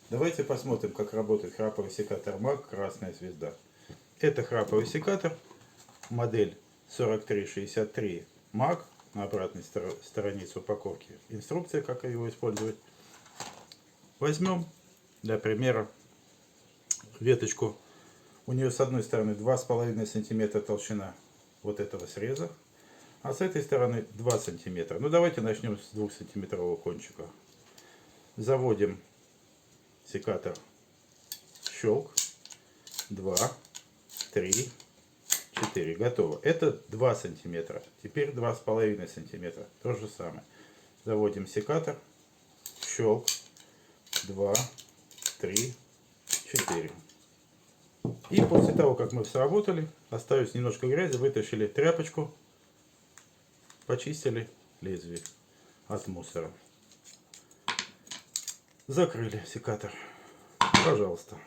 Давайте посмотрим, как работает храповый секатор MAG «Красная звезда». Это храповый секатор, модель 4363 MAG. На обратной странице упаковки инструкция, как его использовать. Возьмем для примера веточку. У нее с одной стороны 2,5 см толщина вот этого среза, а с этой стороны 2 см. Ну давайте начнем с 2-сантиметрового кончика. Заводим секатор. Щелк. 2, 3, 4. Готово. Это 2 сантиметра. Теперь 2,5 сантиметра. То же самое. Заводим секатор. Щелк. 2, 3, 4. И после того, как мы сработали, осталось немножко грязи, вытащили тряпочку, почистили лезвие от мусора. Закрыли секатор. Пожалуйста.